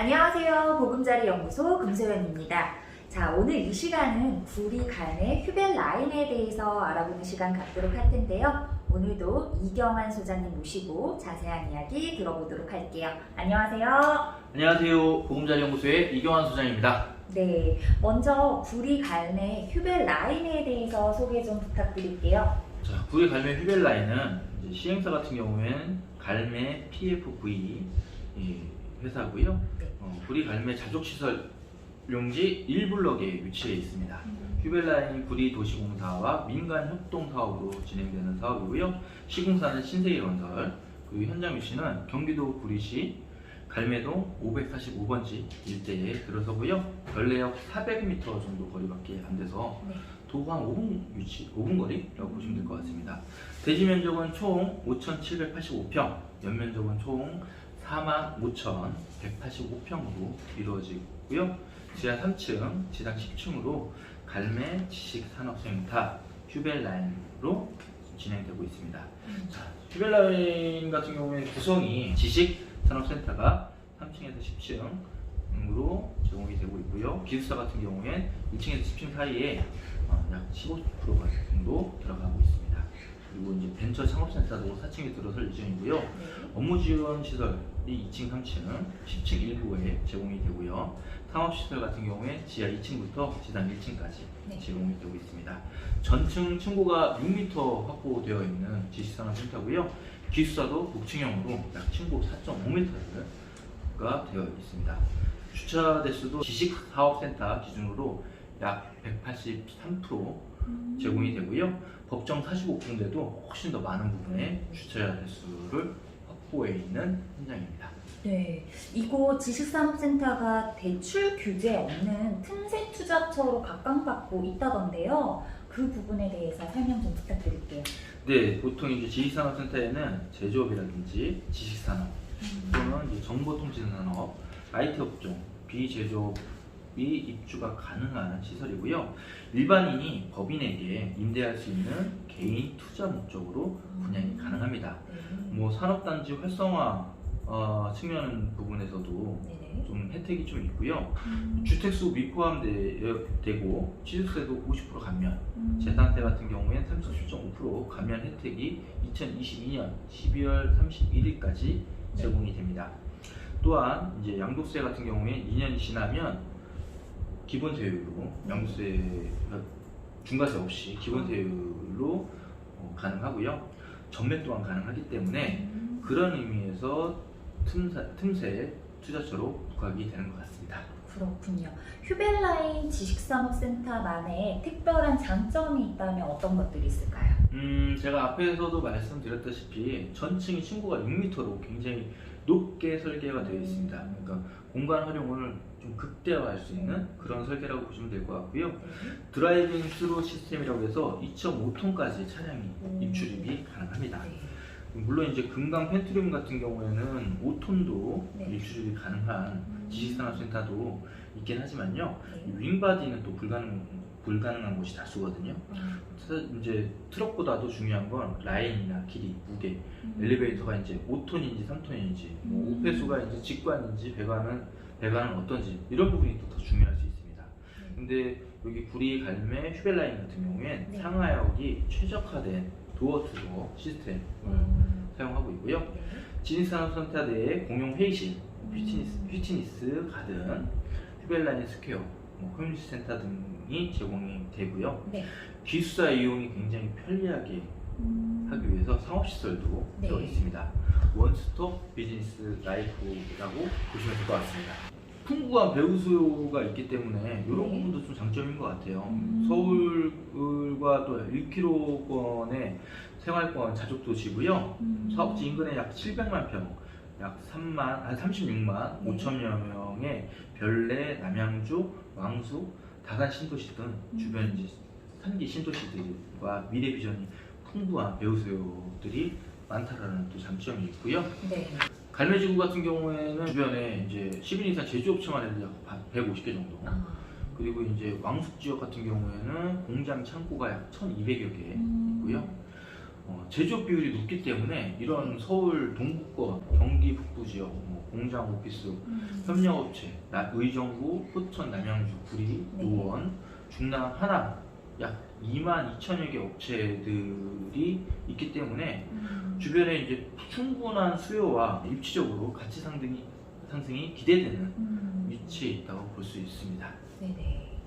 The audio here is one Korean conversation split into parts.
안녕하세요. 보금자리 연구소 금소연입니다. 자, 오늘 이 시간은 구리 갈매 휴벨 라인에 대해서 알아보는 시간 갖도록 할 텐데요. 오늘도 이경환 소장님 모시고 자세한 이야기 들어보도록 할게요. 안녕하세요. 안녕하세요. 보금자리 연구소의 이경환 소장입니다. 네, 먼저 구리 갈매 휴벨 라인에 대해서 소개 좀 부탁드릴게요. 자, 구리 갈매 휴벨 라인은 이제 시행사 같은 경우에는 갈매 PFV 회사고요. 네. 구리 갈매 자족시설 용지 1블럭에 위치해 있습니다. 휴벨 라인 구리 도시공사와 민간 협동 사업으로 진행되는 사업이고요. 시공사는 신세계 건설, 그리고 현장 위치는 경기도 구리시 갈매동 545번지 일대에 들어서고요. 전례역 400m 정도 거리밖에 안 돼서 네. 도보 한 5분 거리라고 보시면 될 것 같습니다. 대지 면적은 총 5,785평, 연면적은 총 45,185평으로 이루어지고요. 지하 3층, 지상 10층으로 갈매 지식산업센터 휴벨 라인으로 진행되고 있습니다. 자, 휴벨 라인 같은 경우에는 구성이 지식산업센터가 3층에서 10층으로 제공이 되고 있고요. 기숙사 같은 경우엔 1층에서 10층 사이에 약 15%가 정도 들어가고 있습니다. 그리고 이제 벤처 창업센터도 4층에 들어설 예정이고요. 네. 업무 지원 시설이 2층, 3층, 10층 일부에 제공이 되고요. 상업시설 같은 경우에 지하 2층부터 지상 1층까지 네. 제공이 되고 있습니다. 전층 층고가 6m 확보되어 있는 지식산업센터고요. 기숙사도 복층형으로 약 층고 4.5m가 되어 있습니다. 주차 대수도 지식사업센터 기준으로 약 183% 제공이 되고요. 법정 45평대도 훨씬 더 많은 부분의 주차 대수를 확보해 있는 현장입니다. 네, 이곳 지식산업센터가 대출 규제 없는 틈새 투자처로 각광받고 있다던데요. 그 부분에 대해서 설명 좀 부탁드릴게요. 네, 보통 이제 지식산업센터에는 제조업이라든지 지식산업 또는 이제 정보통신산업, IT 업종, 비제조업이 입주가 가능한 시설이고요. 일반인이 법인에게 임대할 수 있는 개인 투자 목적으로 분양이 가능합니다. 뭐 산업단지 활성화 측면 부분에서도 네네. 좀 혜택이 좀 있고요. 주택수 미포함되고 취득세도 50% 감면, 재산세 같은 경우엔 37.5% 감면 혜택이 2022년 12월 31일까지 제공이 됩니다. 또한 이제 양도세 같은 경우에 2년이 지나면 기본 세율로 양도세가 중과세 없이 기본 세율로 가능하고요. 전매 또한 가능하기 때문에 그런 의미에서 틈새 투자처로 부각이 되는 것 같습니다. 그렇군요. 휴벨라인 지식산업센터만의 특별한 장점이 있다면 어떤 것들이 있을까요? 제가 앞에서도 말씀드렸다시피 전층이 층고가 6m로 굉장히 높게 설계가 되어 있습니다. 그러니까 공간 활용을 좀 극대화할 수 있는 그런 설계라고 보시면 될 것 같고요. 드라이빙 스루 시스템이라고 해서 2.5톤까지 차량이 입출입이 가능합니다. 물론 이제 금강 펜트룸 같은 경우에는 5톤도 네. 입출입이 가능한 지식산업센터도 있긴 하지만요. 네. 윙바디는 또 불가능한 곳이 다수거든요. 이제 트럭보다도 중요한 건 라인이나 길이, 무게, 엘리베이터가 이제 5톤인지 3톤인지, 뭐 우폐수가 이제 직관인지 배관은 어떤지 이런 부분이 또 더 중요할 수 있습니다. 근데 여기 구리 갈매 휴벨 라인 같은 경우엔 네. 상하역이 최적화된 도어-투-도어 시스템을 사용하고 있고요. 네. 지식산업센터 내에 공용 회의실, 휘트니스 가든, 휴벨 라인 스퀘어, 커뮤니티 센터 등이 제공이 되고요. 네. 기숙사 이용이 굉장히 편리하게 하기 위해서 상업시설도 네. 되어 있습니다. 원스톱 비즈니스 라이프라고 보시면 될 것 같습니다. 풍부한 배우 수요가 있기 때문에 이런 네. 부분도 좀 장점인 것 같아요. 서울과 또 1km권의 생활권 자족도시고요. 사업지 인근에 약 700만 평, 약 36만 네. 5천여 명의 별내, 남양주, 왕수, 다산 신도시 등 주변 이제 3기 신도시들과 미래 비전이 풍부한 배우 수요들이 많다라는 또 장점이 있고요. 네. 갈매지구 같은 경우에는 주변에 이제 10인 이상 제조업체만 해도 약 150개 정도. 그리고 이제 왕숙 지역 같은 경우에는 공장 창고가 약 1,200여 개 있고요. 제조업 비율이 높기 때문에 이런 서울 동부권, 경기 북부 지역, 공장, 오피스, 협력업체, 의정부, 포천, 남양주, 구리, 네. 노원, 중랑, 하남 약 2만 2천여 개 업체들이 있기 때문에 주변에 이제 충분한 수요와 입지적으로 가치 상승이 기대되는 위치에 있다고 볼 수 있습니다. 네네.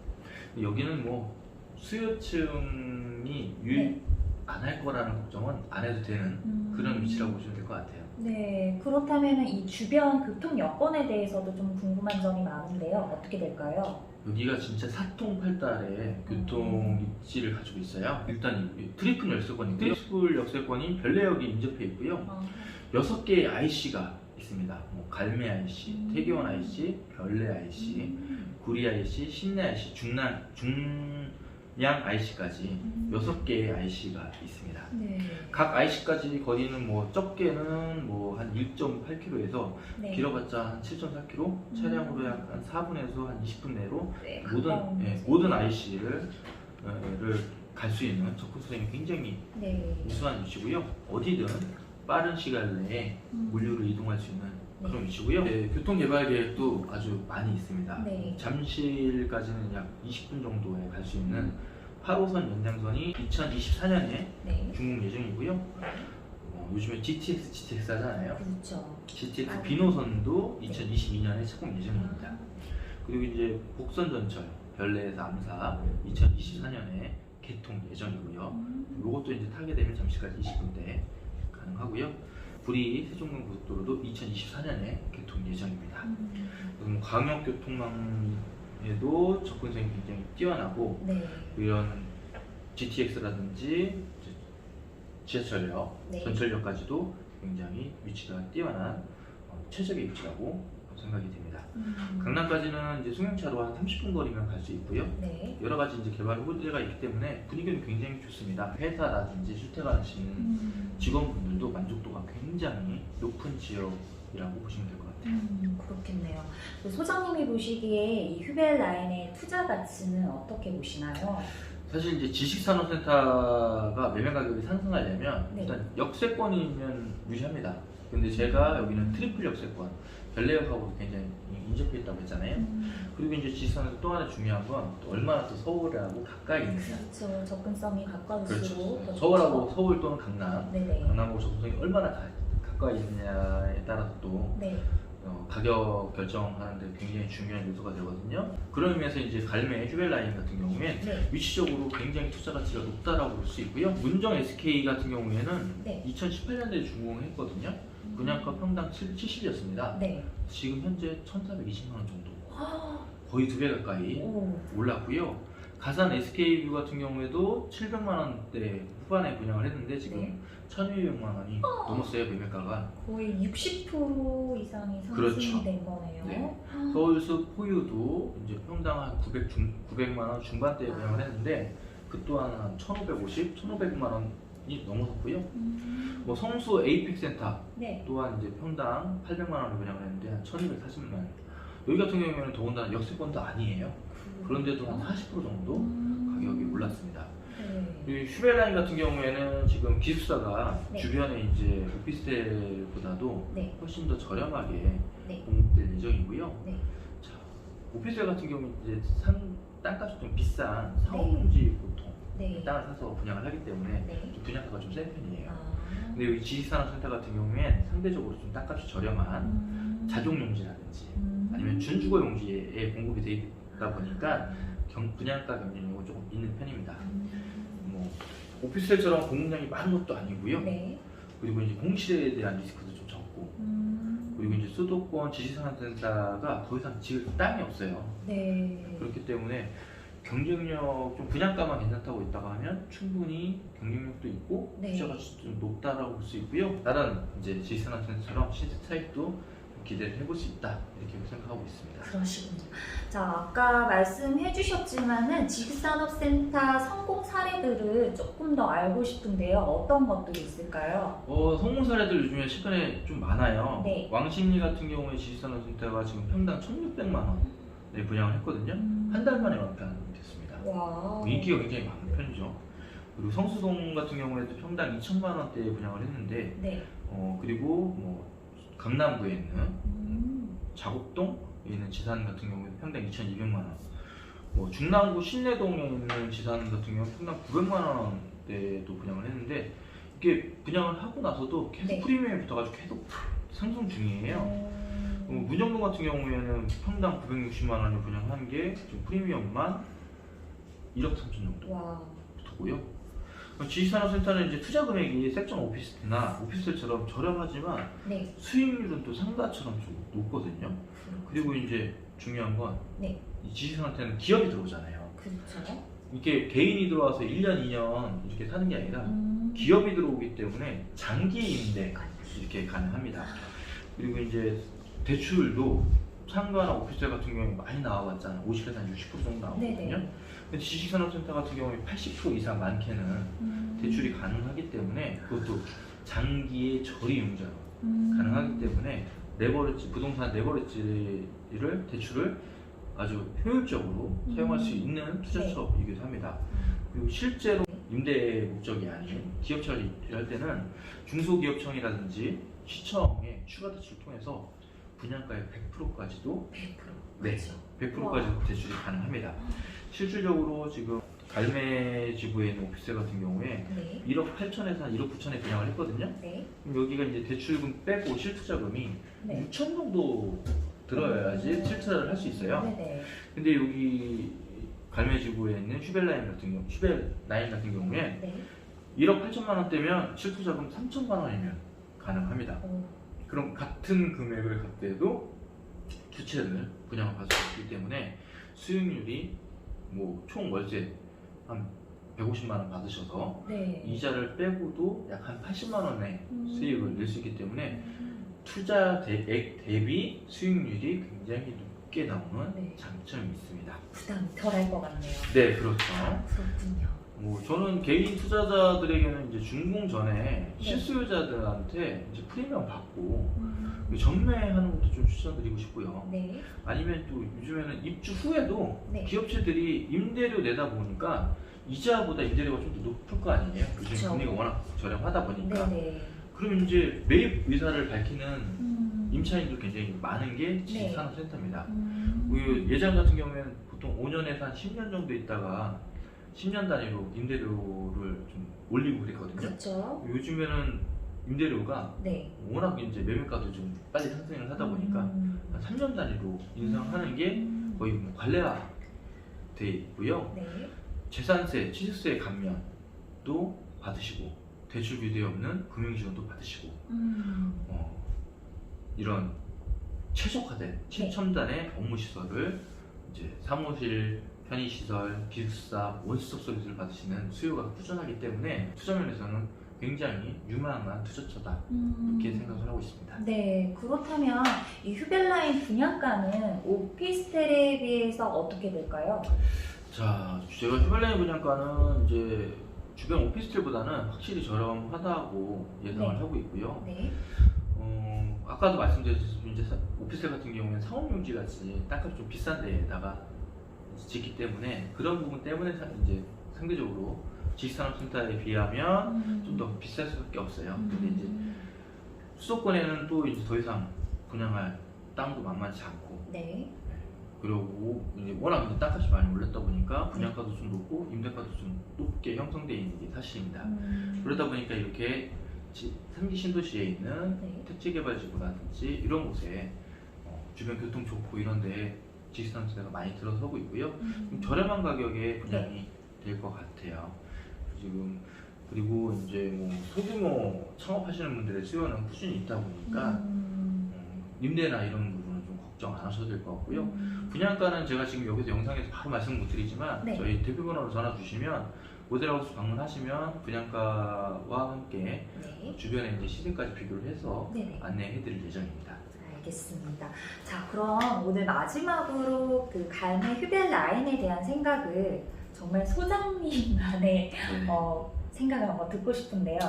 여기는 뭐 수요층이 네. 안 할 거라는 걱정은 안 해도 되는 그런 위치라고 보시면 될 것 같아요. 네, 그렇다면 이 주변 교통 여건에 대해서도 좀 궁금한 점이 많은데요. 어떻게 될까요? 여기가 진짜 사통팔달의 교통 입지를 가지고 있어요. 일단 이 트리플 역세권이고요. 트리플 역세권이 별내역이 인접해 있고요. 6개의 IC가 있습니다. 뭐 갈매 IC, 태계원 IC, 별내 IC, 구리 IC, 신내 IC, 중량 IC까지 6개의 IC가 있습니다. 네. 각 IC까지 거리는 뭐 적게는 뭐 한 1.8km에서 네. 길어봤자 한 7.4km, 차량으로 약 한 4분에서 한 20분 내로 네, 모든 IC를 갈 수 있는 접근성이 굉장히 네. 우수한 위치고요. 어디든 빠른 시간 내에 물류를 이동할 수 있는 그런 위치고요. 교통 개발 계획도 아주 많이 있습니다. 네. 잠실까지는 약 20분 정도에 갈 수 있는 8호선 연장선이 2024년에 네. 준공 예정이고요. 요즘에 GTX 하잖아요. 그렇죠. GTX 비노선도 2022년에 착공 예정입니다. 그리고 이제 복선 전철 별내에서 암사 2024년에 개통 예정이고요. 이것도 이제 타게 되면 잠시까지 20분대 가능하고요. 구리 세종간 고속도로도 2024년에 개통 예정입니다. 그리고 광역교통망에도 접근성이 굉장히 뛰어나고 네. 이런 GTX라든지 지하철역, 네. 전철역까지도 굉장히 위치가 뛰어난 최적의 위치라고 생각이 됩니다. 강남까지는 이제 승용차로 한 30분 거리면 갈 수 있고요. 네. 여러 가지 이제 개발 호재가 있기 때문에 분위기는 굉장히 좋습니다. 회사라든지 출퇴근하시는 직원분들도 만족도가 굉장히 높은 지역이라고 보시면 될 것 같아요. 그렇겠네요. 소장님이 보시기에 이 휴벨 라인의 투자 가치는 어떻게 보시나요? 사실 이제 지식산업센터가 매매 가격이 상승하려면 네. 일단 역세권이면 유리합니다. 근데 제가 여기는 트리플 역세권, 별내역하고 굉장히 인접해 있다고 했잖아요. 그리고 이제 지식산업에서 또 하나 중요한 건 또 얼마나 또 서울하고 가까이 있느냐. 그렇죠. 접근성이 가까울수록 그렇죠. 더 서울하고 좋죠. 서울 또는 강남, 네네. 강남하고 접근성이 얼마나 가까이 있느냐에 따라서 또 네. 가격 결정하는데 굉장히 중요한 요소가 되거든요. 그런 의미에서 이제 갈매 휴벨 라인 같은 경우엔 네. 위치적으로 굉장히 투자 가치가 높다라고 볼 수 있고요. 문정 SK 같은 경우에는 네. 2018년도에 준공했거든요. 분양가 평당 70이었습니다. 네. 지금 현재 1,420만 원 정도, 아, 거의 2배 가까이 오. 올랐고요. 가산 SK뷰 같은 경우에도 700만 원대 후반에 분양을 했는데 지금 네. 1,200만 원이 넘었어요, 매매가가. 거의 60% 이상이 상승이 그렇죠. 된 거네요. 네. 서울숲 포유도 이제 평당 한 900만 원 중반대에 분양을 했는데 그 또한 한 1,550, 1,500만 원이 넘어섰고요. 뭐 성수 에이픽센터 네. 또한 이제 평당 800만 원을 분양을 했는데 한 1,240만 원. 여기 같은 경우에는 더군다나 역세권도 아니에요. 그런데도 한 40% 정도 가격이 올랐습니다. 네. 이 휴벨라인 같은 경우에는 지금 기숙사가 네. 주변에 이제 오피스텔보다도 네. 훨씬 더 저렴하게 네. 공급될 예정이고요. 네. 자, 오피스텔 같은 경우는 이제 땅값이 좀 비싼 네. 상업용지 보통 네. 땅을 사서 분양을 하기 때문에 네. 좀 분양가가 좀 센 편이에요. 아. 근데 여기 지식산업센터 같은 경우엔 상대적으로 좀 땅값이 저렴한 자족용지라든지 아니면 준주거용지에 공급이 되어 있다 보니까 분양가 경쟁력은 조금 있는 편입니다. 뭐 오피스텔처럼 공급량이 많은 것도 아니고요. 네. 그리고 이제 공실에 대한 리스크도 좀 적고, 그리고 이제 수도권 지식산업센터가 더 이상 지을 땅이 없어요. 네. 그렇기 때문에 경쟁력 좀 분양가만 괜찮다고 있다고 하면 충분히 경쟁력도 있고 네. 투자 가치도 좀 높다라고 볼 수 있고요. 다른 이제 지식산업센터처럼 시세 차익도 기대를 해볼 수 있다 이렇게 생각하고 있습니다. 그러시군요. 자, 아까 말씀해 주셨지만은 지식산업센터 성공 사례들을 조금 더 알고 싶은데요. 어떤 것들이 있을까요? 성공 사례들 요즘에 최근에 좀 많아요. 네. 왕십리 같은 경우에 지식산업센터가 지금 평당 1,600만 원에 분양을 했거든요. 한 달 만에 완판됐습니다. 와. 인기가 굉장히 많은 편이죠. 그리고 성수동 같은 경우에도 평당 2천만 원대에 분양을 했는데 네. 그리고 뭐 강남구에 있는 자곡동에 있는 지산 같은 경우에는 평당 2,200만 원. 뭐 중랑구 신내동에 있는 지산 같은 경우는 평당 900만 원대도 분양을 했는데 이게 분양을 하고 나서도 계속 네. 프리미엄이 붙어가지고 계속 상승 중이에요. 문정동 같은 경우에는 평당 960만 원에 분양한 게 지금 프리미엄만 1억 3천 정도 와. 붙었고요. 지식산업센터는 이제 투자 금액이 섹션 오피스나 오피스텔처럼 저렴하지만 네. 수익률은 또 상가처럼 좀 높거든요. 그리고 이제 중요한 건 네. 이 지식산업센터는 기업이 들어오잖아요. 그렇죠. 이게 개인이 들어와서 1년, 2년 이렇게 사는 게 아니라 기업이 들어오기 때문에 장기 임대 이렇게 가능합니다. 그리고 이제 대출도 상가나 오피스텔 같은 경우에 많이 나와봤잖아요. 50에서 한 60% 정도 나오거든요. 네네. 근데 지식산업센터 같은 경우에 80% 이상 많게는 대출이 가능하기 때문에 그것도 장기의 저리융자로 가능하기 때문에 레버리지, 부동산 레버리지를 대출을 아주 효율적으로 사용할 수 있는 투자처이기도 합니다. 그리고 실제로 임대 목적이 아닌 기업체를 할 때는 중소기업청이라든지 시청의 추가 대출을 통해서 분양가의 100%까지도 100%. 네, 100%까지도 대출이 가능합니다. 실질적으로 지금 갈매지구에 있는 오피스텔 같은 경우에 네. 1억 8천에서 한 1억 9천에 분양을 했거든요. 네. 그럼 여기가 이제 대출금 빼고 실투자금이 네. 6천 정도 들어야지 실투자를 할 수 있어요. 네네. 근데 여기 갈매지구에 있는 휴벨라인 같은 경우에 네. 1억 8천만 원대면 실투자금 3천만 원이면 가능합니다. 그럼 같은 금액을 갖대도 두 채를 분양을 받을 수 있기 때문에 수익률이 뭐 총 월세 한 150만 원 받으셔서 네. 이자를 빼고도 약 한 80만 원의 수익을 낼 수 있기 때문에 투자액 대비 수익률이 굉장히 높게 나오는 네. 장점이 있습니다. 부담이 덜할 것 같네요. 네, 그렇죠. 그렇군요. 저는 개인 투자자들에게는 이제 준공 전에 네. 실수요자들한테 이제 프리미엄 받고 전매하는 것도 좀 추천드리고 싶고요. 네. 아니면 또 요즘에는 입주 후에도 네. 기업체들이 임대료 내다 보니까 이자보다 임대료가 좀 더 높을 거 아니에요. 요즘 그쵸. 금리가 워낙 저렴하다 보니까. 네네. 그럼 이제 매입 의사를 밝히는 임차인도 굉장히 많은 게 네. 지식산업센터입니다. 그 예전 같은 경우에는 보통 5년에서 한 10년 정도 있다가 10년 단위로 임대료를 좀 올리고 그랬거든요. 그렇죠. 요즘에는 임대료가 네. 워낙 이제 매매가도 좀 빨리 상승을 하다 보니까 한 3년 단위로 인상하는 게 거의 뭐 관례화 돼 있고요. 네. 재산세, 취득세 감면도 받으시고 대출 규제 없는 금융지원도 받으시고 이런 최적화된 최첨단의 업무 시설을 이제 사무실, 편의시설, 기숙사, 원스톱 서비스를 받으시는 수요가 꾸준하기 때문에 투자면에서는 굉장히 유망한 투자처다 이렇게 생각을 하고 있습니다. 네, 그렇다면 이 휴벨라인 분양가는 오피스텔에 비해서 어떻게 될까요? 자, 제가 휴벨라인 분양가는 이제 주변 오피스텔보다는 확실히 저렴하다고 예상을 네. 하고 있고요. 네. 아까도 말씀드렸듯이 이제 오피스텔 같은 경우에는 상업용지 같이 땅값이 좀 비싼 데에다가 짓기 때문에 그런 부분 때문에 이제 상대적으로 지식산업센터에 비하면 좀 더 비쌀 수밖에 없어요. 근데 이제 수도권에는 또 이제 더 이상 분양할 땅도 만만치 않고, 네. 그리고 이제 워낙 이제 땅값이 많이 올랐다 보니까 분양가도 좀 높고 임대가도 좀 높게 형성되어 있는 게 사실입니다. 그러다 보니까 이렇게 3기 신도시에 있는 네. 택지개발지구라든지 이런 곳에 주변 교통 좋고 이런데 지식산업센터가 많이 들어서고 있고요. 좀 저렴한 가격에 분양이 될 것 같아요. 지금 그리고 이제 뭐 소규모 창업하시는 분들의 수요는 꾸준히 있다 보니까 임대나 이런 부분은 좀 걱정 안 하셔도 될 것 같고요. 분양가는 제가 지금 여기서 영상에서 바로 말씀 못 드리지만 네. 저희 대표번호로 전화 주시면 모델하우스 방문하시면 분양가와 함께 네. 주변에 이제 시세까지 비교를 해서 네네. 안내해드릴 예정입니다. 알겠습니다. 자, 그럼 오늘 마지막으로 그 갈매 휴벨 라인에 대한 생각을 정말 소장님만의 네. 생각을 한번 듣고 싶은데요.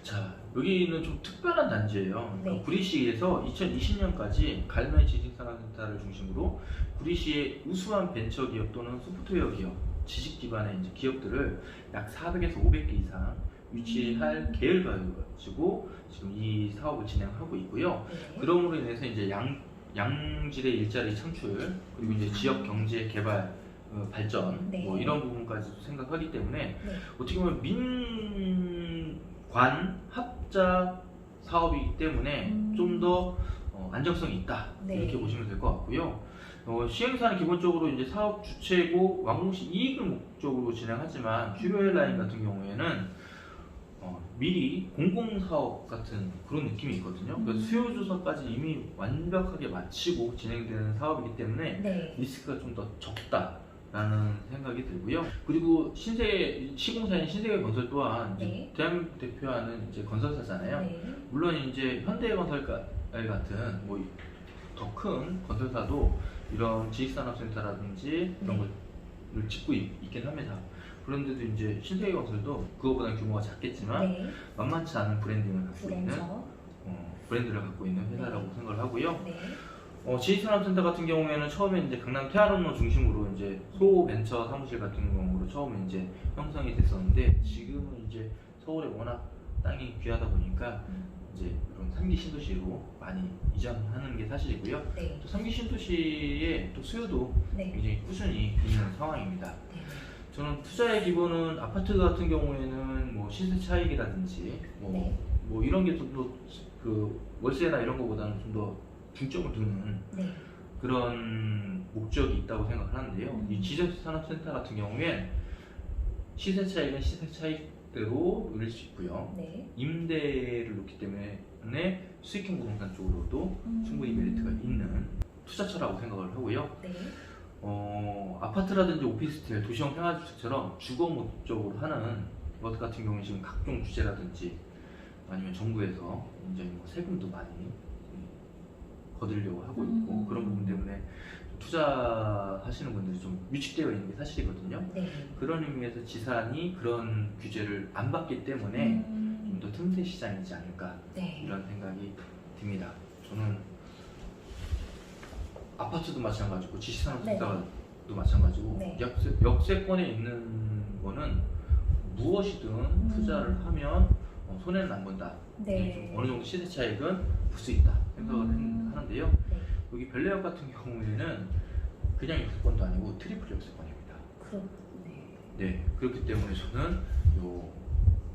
자, 여기는 좀 특별한 단지예요. 네. 구리시에서 2020년까지 갈매 지식산업센터를 중심으로 구리시의 우수한 벤처기업 또는 소프트웨어 기업, 지식 기반의 이제 기업들을 약 400에서 500개 이상 유치할 계획을 가지고 지금 이 사업을 진행하고 있고요. 네. 그럼으로 인해서 이제 양질의 일자리 창출 그리고 이제 지역 경제 개발 발전 네. 뭐 이런 부분까지도 생각하기 때문에 네. 어떻게 보면 민관 합작 사업이기 때문에 좀 더 안정성이 있다 네. 이렇게 보시면 될 것 같고요. 시행사는 기본적으로 이제 사업 주체고 완공시 이익을 목적으로 진행하지만 휴별 라인 같은 경우에는 미리 공공사업 같은 그런 느낌이 있거든요. 그래서 수요 조사까지 이미 완벽하게 마치고 진행되는 사업이기 때문에 네. 리스크가 좀 더 적다라는 생각이 들고요. 그리고 시공사인 신세계 건설 또한 이제 네. 대한민국 대표하는 이제 건설사잖아요. 네. 물론 이제 현대건설 같은 뭐 더 큰 건설사도 이런 지식산업센터라든지 이런 네. 걸 짓고 있긴 합니다. 그런데도 이제 신세계건설도 그거보다 규모가 작겠지만 네. 만만치 않은 브랜딩을 갖고 있는 그렇죠. 브랜드를 갖고 있는 회사라고 네. 생각을 하고요. 네. 지식산업센터 같은 경우에는 처음에 이제 강남 태아론로 중심으로 이제 소벤처 사무실 같은 경우로 처음에 이제 형성이 됐었는데 지금은 이제 서울에 워낙 땅이 귀하다 보니까 이제 이런 3기 신도시로 많이 이전하는 게 사실이고요. 네. 또 3기 신도시의 또 수요도 네. 굉장히 꾸준히 있는 상황입니다. 네. 저는 투자의 기본은 아파트 같은 경우에는 뭐 시세 차익이라든지 네. 뭐 이런 게 좀 더 그 월세나 이런 거보다는 좀 더 중점을 두는 네. 그런 목적이 있다고 생각을 하는데요. 이 지적산업센터 같은 경우엔 시세 차익은 시세 차익대로 늘릴 수 있고요. 네. 임대를 놓기 때문에 수익형 부동산 쪽으로도 충분히 메리트가 있는 투자처라고 생각을 하고요. 네. 아파트라든지 오피스텔, 도시형 평화주택처럼 주거 목적으로 하는 것 같은 경우는 지금 각종 규제라든지 아니면 정부에서 이제 뭐 세금도 많이 거두려고 하고 있고 그런 부분 때문에 투자하시는 분들이 좀 위축되어 있는 게 사실이거든요. 네. 그런 의미에서 지산이 그런 규제를 안 받기 때문에 좀 더 틈새 시장이지 않을까 네. 이런 생각이 듭니다. 저는 아파트도 마찬가지고 지식산업센터도 마찬가지고 네. 역세권에 있는 거는 무엇이든 투자를 하면 손해는 안 본다. 네. 좀 어느 정도 시세 차익은 볼 수 있다 생각을 하는데요. 네. 여기 벨레역 같은 경우에는 그냥 역세권도 아니고 트리플 역세권입니다. 네. 네, 그렇기 때문에 저는 요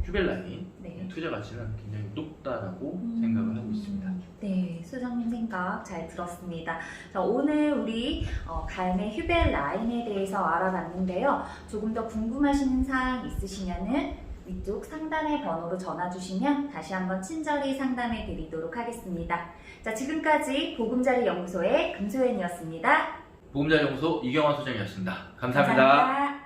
휴벨라인 네. 투자 가치는 굉장히 높다라고 생각을 하고 있습니다. 네, 수정님 생각 잘 들었습니다. 자, 오늘 우리 갈매 휴벨 라인에 대해서 알아봤는데요. 조금 더 궁금하신 사항 있으시면은 위쪽 상단의 번호로 전화 주시면 다시 한번 친절히 상담해 드리도록 하겠습니다. 자, 지금까지 보금자리 연구소의 금소연이었습니다. 보금자리 연구소 이경환 소장이었습니다. 감사합니다. 감사합니다.